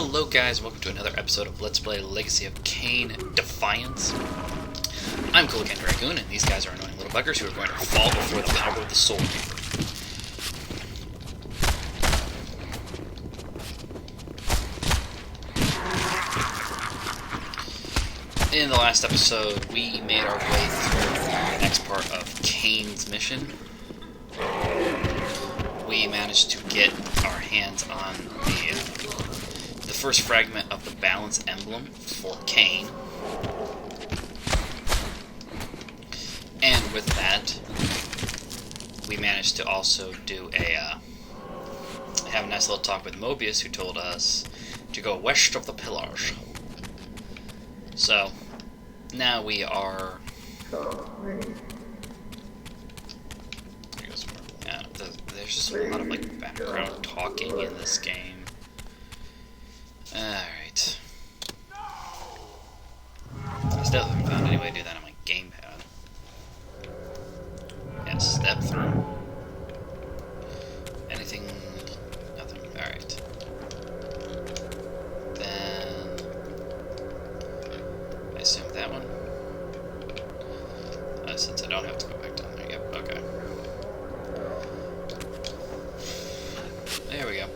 Hello guys, welcome to another episode of Let's Play Legacy of Kain Defiance. I'm Kain Dragoon, and these guys are annoying little buggers who are going to fall before the power of the Soul Reaper. In the last episode, we made our way through the next part of Kain's mission. We managed to get our hands on the first fragment of the balance emblem for Kain. And with that, we managed to also do have a nice little talk with Mobius, who told us to go west of the pillars. So, now we are... Yeah, there's just a lot of background talking in this game. Alright. I still haven't found any way to do that on my gamepad. Yeah, step through. Anything? Nothing. Alright. Then... I assume that one. Since I don't have to go back down there. Yep, okay. There we go.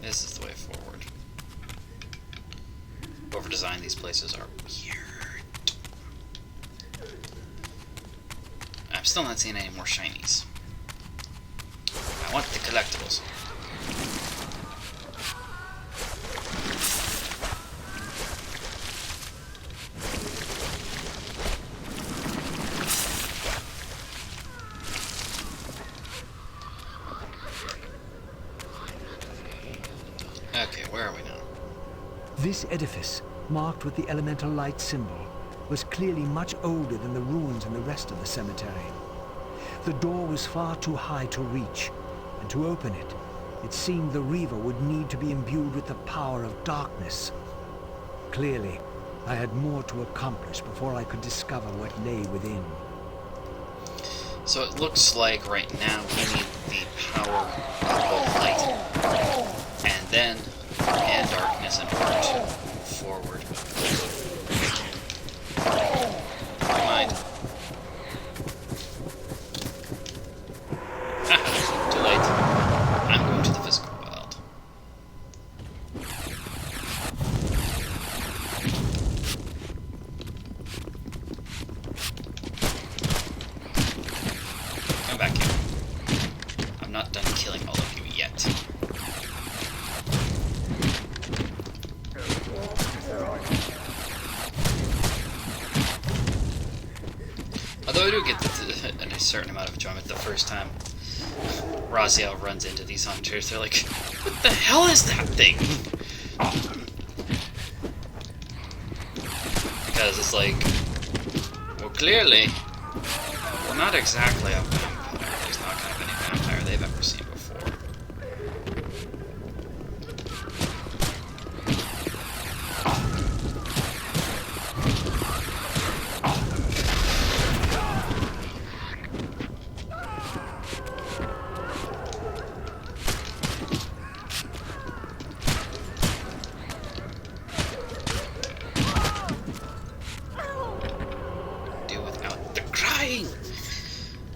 This is the way forward. Whoever designed these places are weird. I'm still not seeing any more shinies. I want the collectibles. Okay, where are we now? This edifice, marked with the elemental light symbol, was clearly much older than the ruins in the rest of the cemetery. The door was far too high to reach, and to open it, it seemed the Reaver would need to be imbued with the power of darkness. Clearly, I had more to accomplish before I could discover what lay within. So it looks like right now we need the power of light. And then, and darkness in order to move forward. Never mind. Haha, too late. I'm going to the physical world. Come back here. I'm not done killing all of you yet. Although I do get a certain amount of enjoyment the first time Raziel runs into these hunters. They're like, what the hell is that thing? Because it's like, well, clearly, we're not exactly a vampire. There's not kind of any vampire they've ever seen before.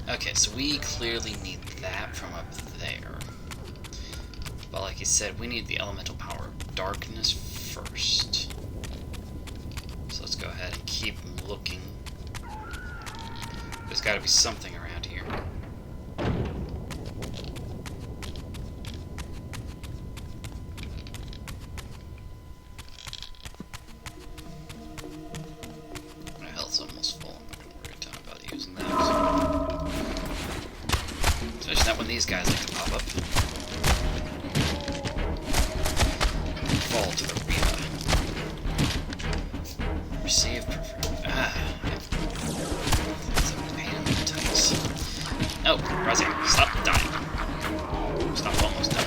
Okay, so we clearly need that from up there. But like he said, we need the elemental power of darkness first. So let's go ahead and keep looking. There's got to be something around here. My health's almost full. I'm not going to worry a ton about using that. Especially not when these guys like to pop up. Fall to the Reaver. Receive. It's a pain in the tucks. No, Raziel, stop dying. Stop almost dying.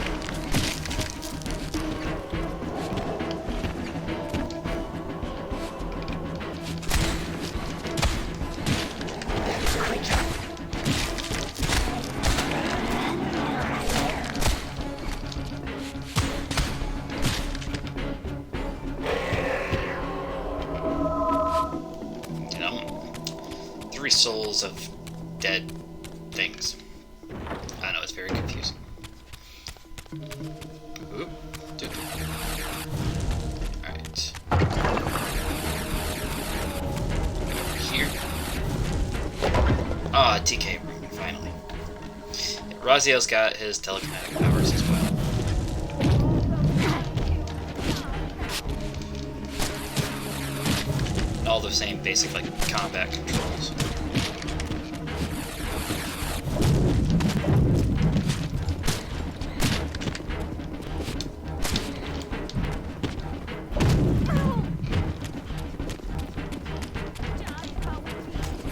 souls of dead things. I know, it's very confusing. Oop. Dude. Alright. Over here. Ah, TK room, finally. Yeah, Raziel's got his telekinetic powers as well. All the same basic, like, combat controls.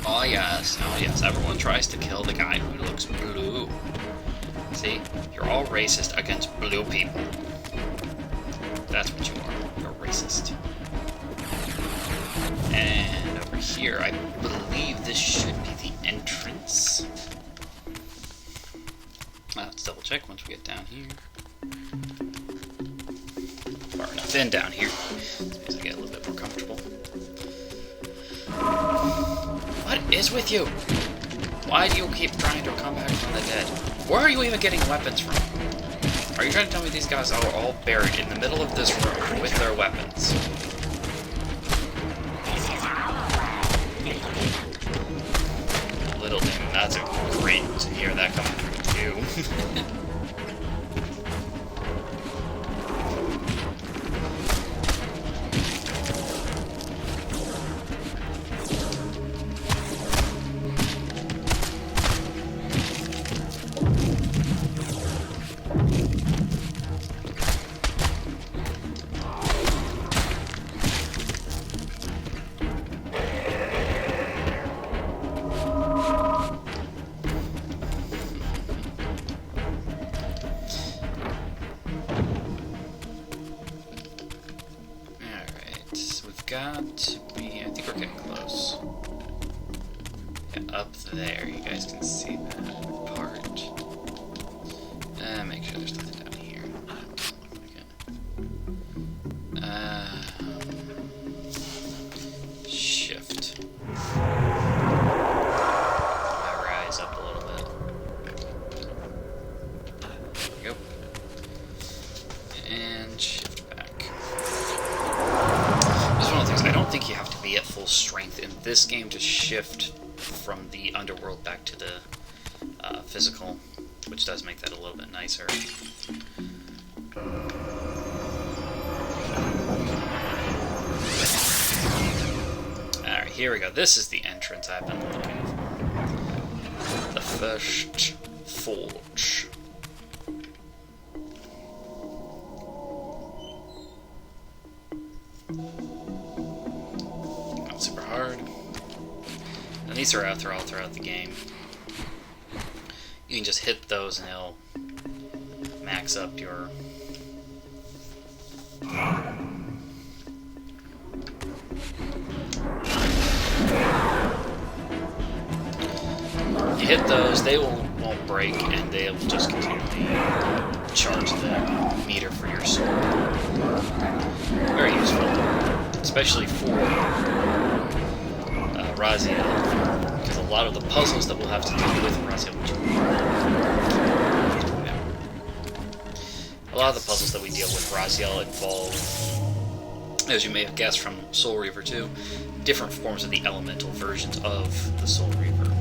Oh yes, everyone tries to kill the guy who looks blue. See? You're all racist against blue people. That's what you are. You're racist. And over here, I believe this should be the entrance. Let's double check once we get down here. Far enough in down here. As I get a little bit more comfortable. What is with you? Why do you keep trying to come back from the dead? Where are you even getting weapons from? Are you trying to tell me these guys are all buried in the middle of this room with their weapons? Little thing, that's great to hear that coming from you. I think we're getting close. Yeah, up there, you guys can see that part. Make sure there's nothing down here. Shift. Rise up a little bit. There we go. And shift back. One of the things, I don't think you have to be at full strength in this game to shift from the underworld back to the physical, which does make that a little bit nicer. Alright, here we go. This is the entrance I've been looking for. The first forge. Super hard. And these are out there all throughout the game. You can just hit those and it'll max up your... You hit those, they won't break, and they'll just continually charge the meter for your sword. Very useful, especially for Raziel, because a lot of the puzzles that we'll have to deal with Raziel, a lot of the puzzles that we deal with Raziel involve, as you may have guessed from Soul Reaver 2, different forms of the elemental versions of the Soul Reaver.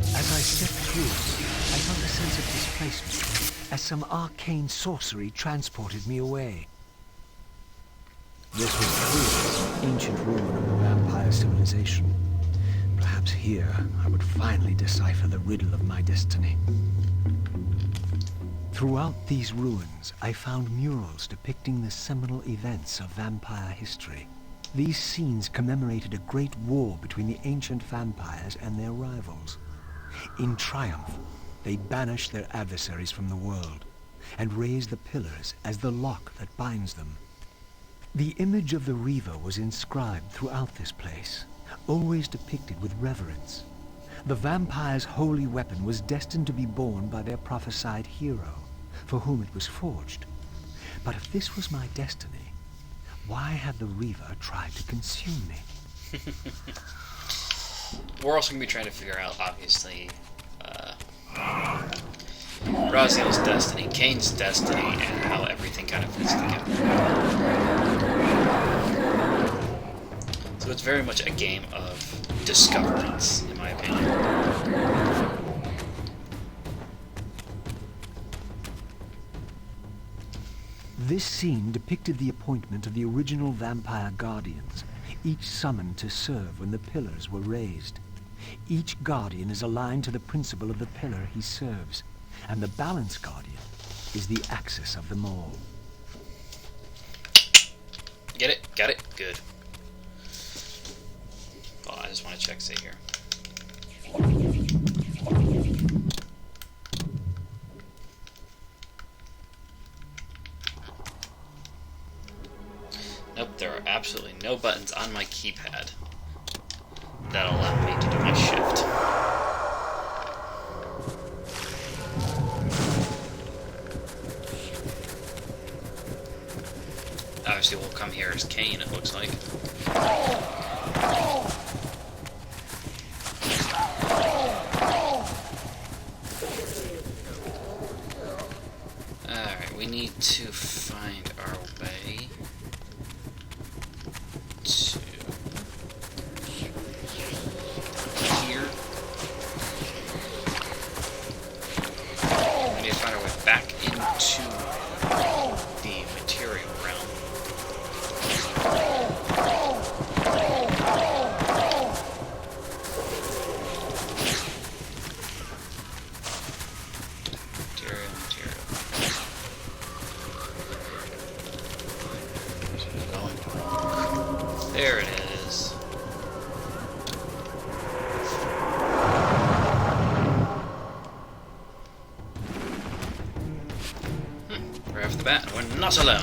As I stepped through, I felt a sense of displacement, as some arcane sorcery transported me away. This was clearly an ancient ruin of a vampire civilization. Perhaps here I would finally decipher the riddle of my destiny. Throughout these ruins, I found murals depicting the seminal events of vampire history. These scenes commemorated a great war between the ancient vampires and their rivals. In triumph, they banished their adversaries from the world and raised the pillars as the lock that binds them. The image of the Reaver was inscribed throughout this place, always depicted with reverence. The vampire's holy weapon was destined to be borne by their prophesied hero, for whom it was forged. But if this was my destiny, why had the Reaver tried to consume me? We're also going to be trying to figure out, obviously, Raziel's destiny, Kain's destiny, and how everything kind of fits together. So it's very much a game of discoveries, in my opinion. This scene depicted the appointment of the original vampire guardians, each summoned to serve when the pillars were raised. Each guardian is aligned to the principle of the pillar he serves, and the balance guardian is the axis of them all. Get it? Got it? Good. Well, I just want to check say here. Nope, there are absolutely no buttons on my keypad that allow me to do my shift. Obviously we'll come here as Kain, it looks like. Alright, we need to find our way to here. We need to find our way back into the material realm. There it is. Right off the bat, we're not alone.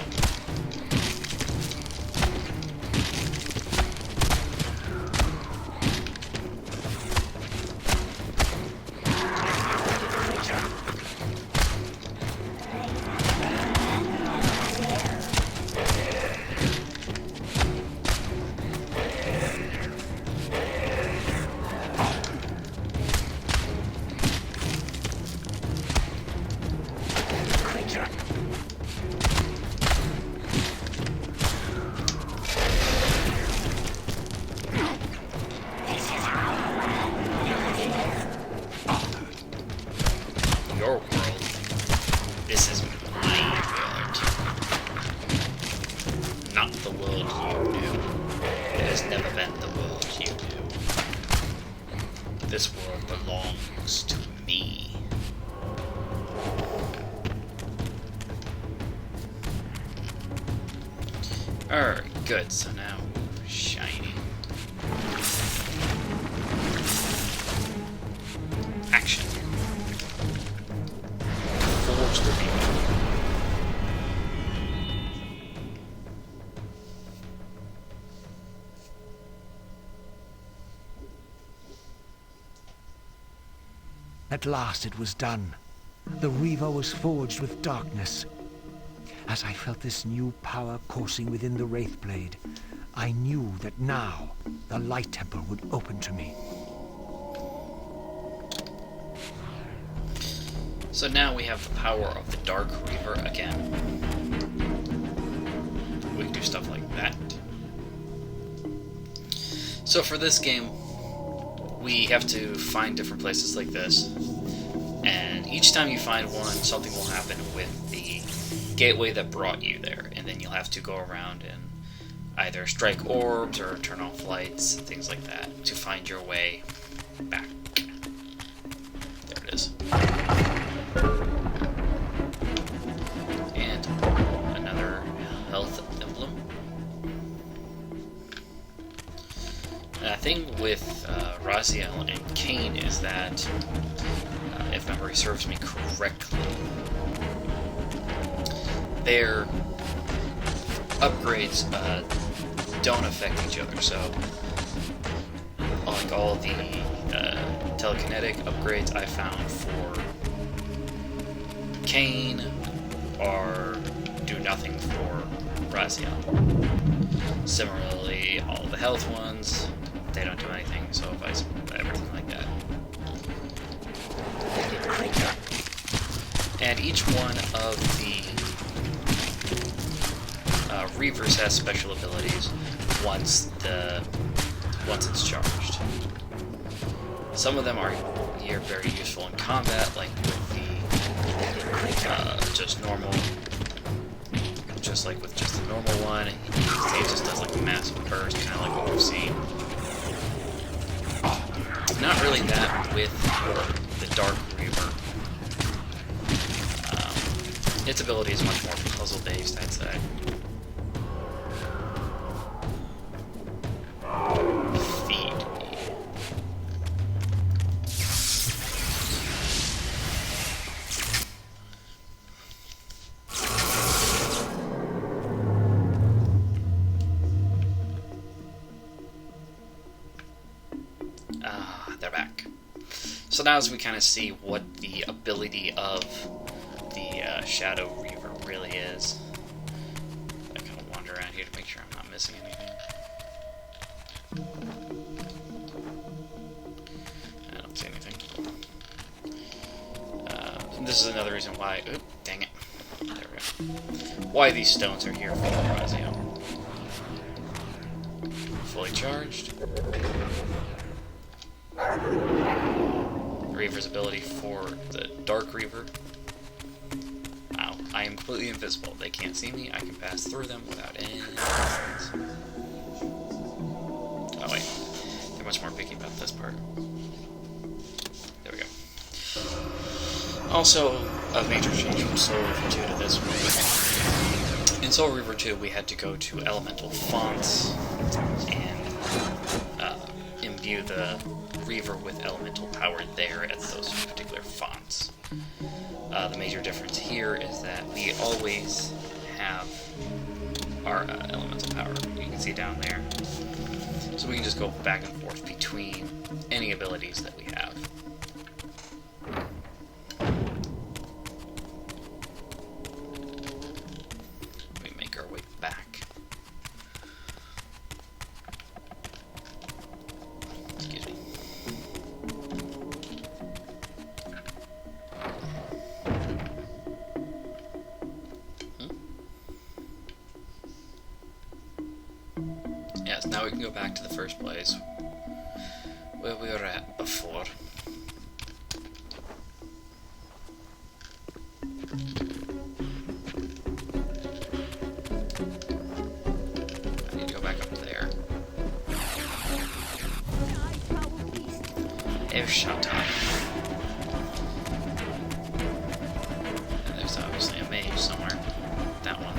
Your world. This is my world. Not the world you knew. It has never been the world you knew. This world belongs to me. Alright, good. So now, shiny. Action. Forge the beam. At last it was done. The Reaver was forged with darkness. As I felt this new power coursing within the Wraithblade, I knew that now the Light Temple would open to me. So now we have the power of the Dark Reaver again. We can do stuff like that. So for this game, we have to find different places like this. And each time you find one, something will happen with the gateway that brought you there. And then you'll have to go around and either strike orbs or turn off lights, things like that, to find your way back. There it is. And another health emblem. And the thing with Raziel and Kain is that, if memory serves me correctly, their upgrades don't affect each other. So, like all the telekinetic upgrades I found for Kain do nothing for Raziel. Similarly, all the health ones they don't do anything, so vice everything like that. And each one of the Reavers has special abilities once it's charged. Some of them are here very useful in combat, like with the just like with just the normal one. It just does like a massive burst, kind of like what we've seen. Not really that with the Dark Reaver. Its ability is much more puzzle-based, I'd say. Feed me. They're back. So now as we kind of see what the ability of the Shadow Reaver really is. I kind of wander around here to make sure I'm not missing anything. I don't see anything. This is another reason why... Oop, dang it. There we go. Why these stones are here for Razio. Fully charged. Reaver's ability for the Dark Reaver. Wow, I am completely invisible. They can't see me. I can pass through them without any assistance. Oh wait, they're much more picky about this part. There we go. Also, a major change from Soul Reaver 2 to this one. In Soul Reaver 2, we had to go to elemental fonts and imbue the Reaver with elemental power there at those particular fonts. The major difference here is that we always have our elemental power. You can see down there. So we can just go back and forth between any abilities that we have. We make our way back. Excuse me. Yes, now we can go back to the first place where we were at before. I need to go back up there. Oh, shut up. And there's obviously a mage somewhere. That one.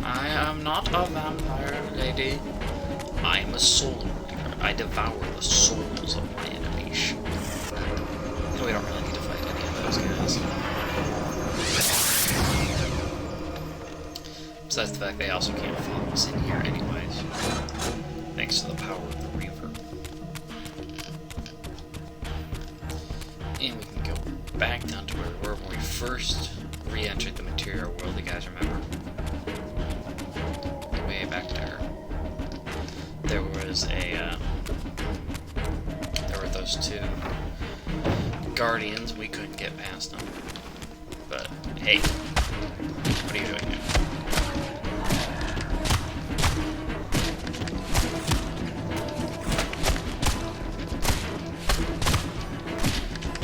I am not a vampire, lady. I am a soul eater. I devour the souls of my enemies. We don't really need to fight any of those guys. Besides the fact they also can't follow us in here anyways. Thanks to the power of the Reaver. And we can go back down to where we were when we first re-entered the material world, you guys remember? Way back there. There was there were those two guardians. We couldn't get past them. But, hey, what are you doing here?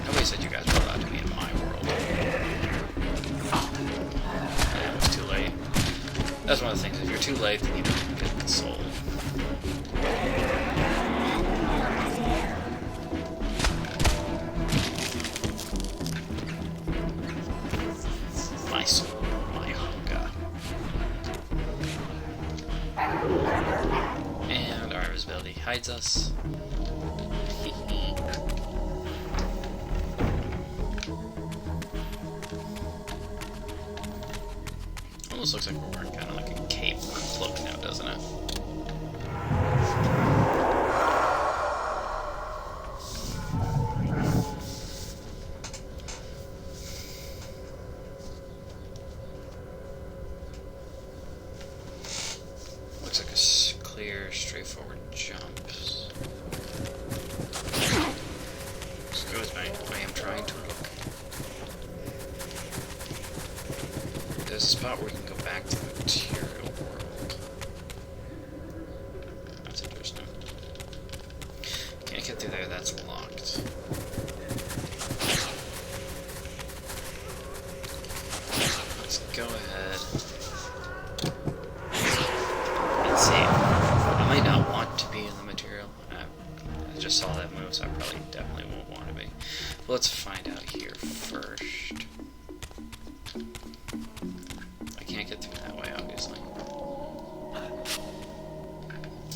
Nobody said you guys were allowed to be in my world. Yeah, it was too late. That's one of the things. If you're too late, then you don't get the soul. My soul, my hunger. And our invisibility hides us. Almost looks like we're wearing kind of like a cape or a cloak now, doesn't it? there's a spot where you can go back to the material world. That's interesting. Can't get through there, that's locked. Let's go ahead and see. I might not want to be in the material. I just saw that move, so I probably definitely won't want to be. But let's find out here first. I can't get through that way, obviously.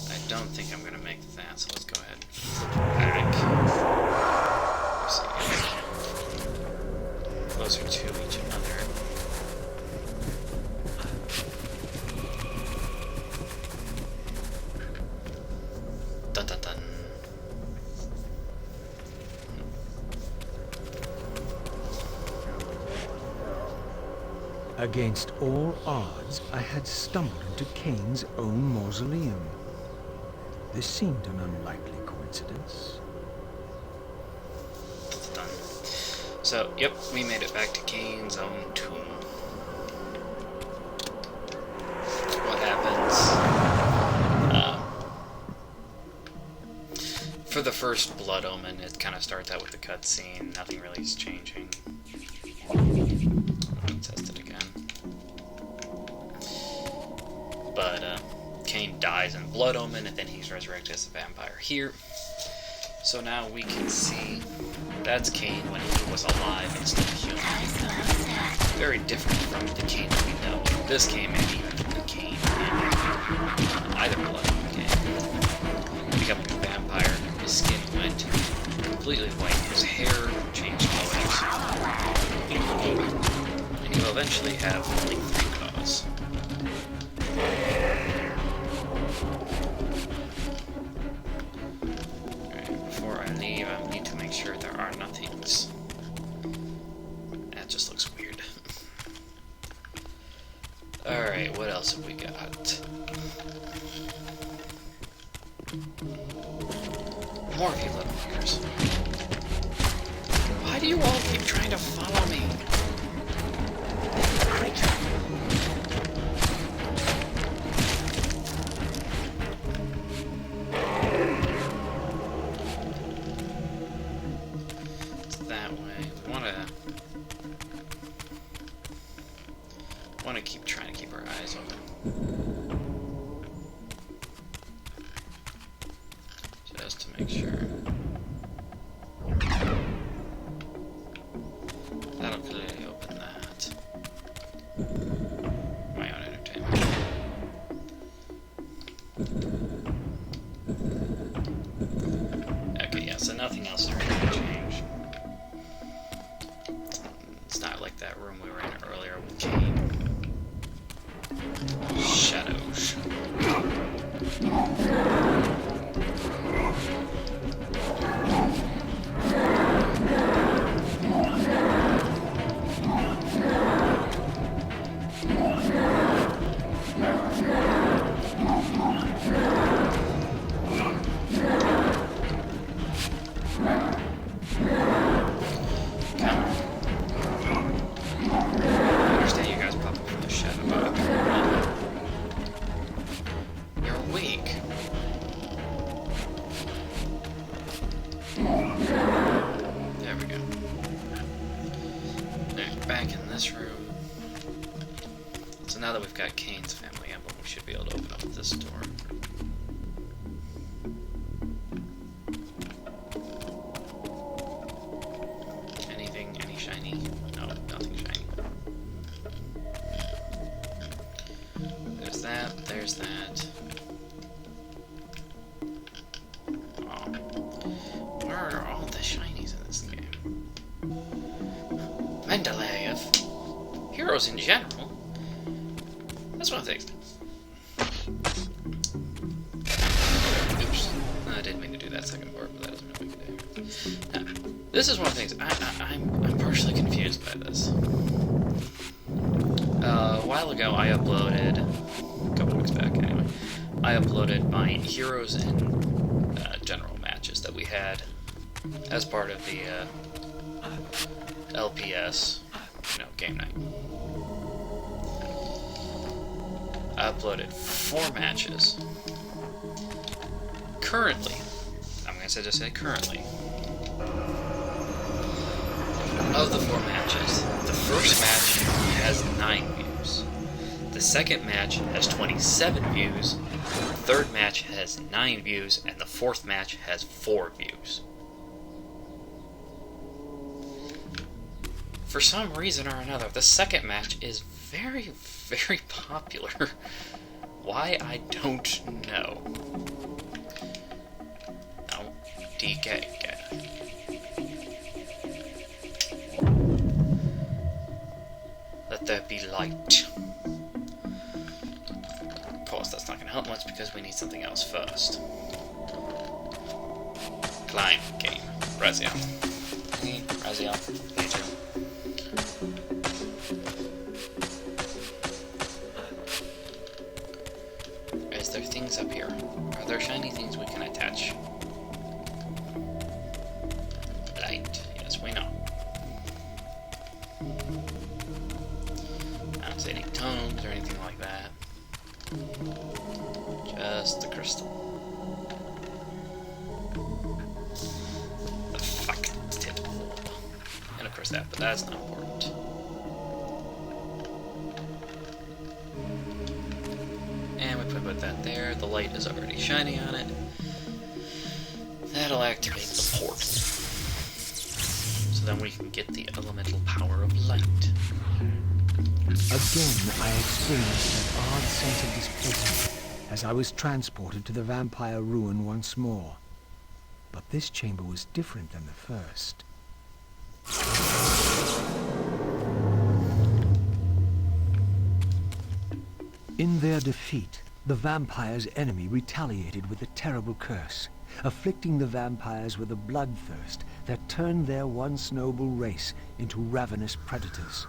I don't think I'm gonna make that, so let's go ahead and flip back. Closer to each other. Dun dun dun. Against all odds, I had stumbled into Kain's own mausoleum. This seemed an unlikely coincidence. Done. So, yep, we made it back to Kain's own tomb. What happens? For the first Blood Omen, it kind of starts out with the cutscene. Nothing really is changing. Test it again. But Kain dies in Blood Omen, and then he's resurrected as a vampire here. So now we can see that's Kain when he was alive and still human. Very different from the Kain that we know. This Kain, and even from the Kain in either Blood Omen game. Becoming a vampire, his skin went completely white, his hair changed colors. And he'll eventually have only 3 claws. Before I leave, I need to make sure there are nothings. That just looks weird. Alright, what else have we got? More of you little fuckers. Why do you all keep trying to follow me? Want to keep trying to keep our eyes open. Just to make sure. That'll clearly open that. My own entertainment. Okay, yeah, so nothing else is really going to change. It's not like that room we were in earlier with Kain. Shadows. Back in this room. So now that we've got Kain's family emblem, we should be able to open up this door. Anything? Any shiny? No, nothing shiny. There's that, there's that. Oh. Where are all the shinies in this game? Mendeleev. Heroes in general. That's one of the things. Oops. I didn't mean to do that second part, but that doesn't mean we can do. Now, this is one of the things. I'm partially confused by this. A while ago, I uploaded, a couple weeks back anyway, I uploaded my heroes in general matches that we had as part of the LPS, game night. I uploaded 4 matches. Currently, I'm going to just say currently, of the 4 matches, the first match has 9 views. The second match has 27 views. The third match has 9 views. And the fourth match has 4 views. For some reason or another, the second match is very, very popular. Why, I don't know. Oh, DK. Let there be light. Of course, that's not going to help much because we need something else first. Climb game. Raziel. Raziel. Is there things up here? Are there shiny things we can attach? Light. Yes, we know. I don't see any tomes or anything like that. Just the crystal. The fucking tip. And of course that, but that's not important. And we put that there. The light is already shining on it. That'll activate the portal. So then we can get the elemental power of light. Again, I experienced that odd sense of displacement as I was transported to the vampire ruin once more. But this chamber was different than the first. In their defeat, the vampire's enemy retaliated with a terrible curse, afflicting the vampires with a bloodthirst that turned their once noble race into ravenous predators.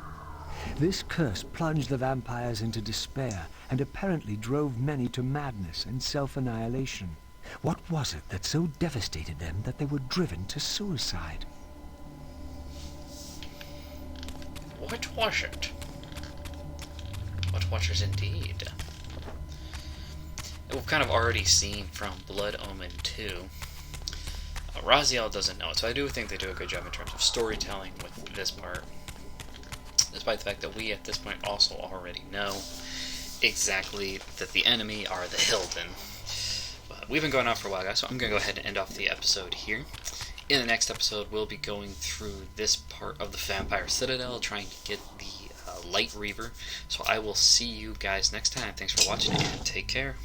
This curse plunged the vampires into despair and apparently drove many to madness and self-annihilation. What was it that so devastated them that they were driven to suicide? What was it? What was it indeed? We've kind of already seen from Blood Omen 2. Raziel doesn't know it, so I do think they do a good job in terms of storytelling with this part. Despite the fact that we, at this point, also already know exactly that the enemy are the Hilden. But we've been going on for a while, guys, so I'm going to go ahead and end off the episode here. In the next episode, we'll be going through this part of the Vampire Citadel, trying to get the Light Reaver. So I will see you guys next time. Thanks for watching, and take care.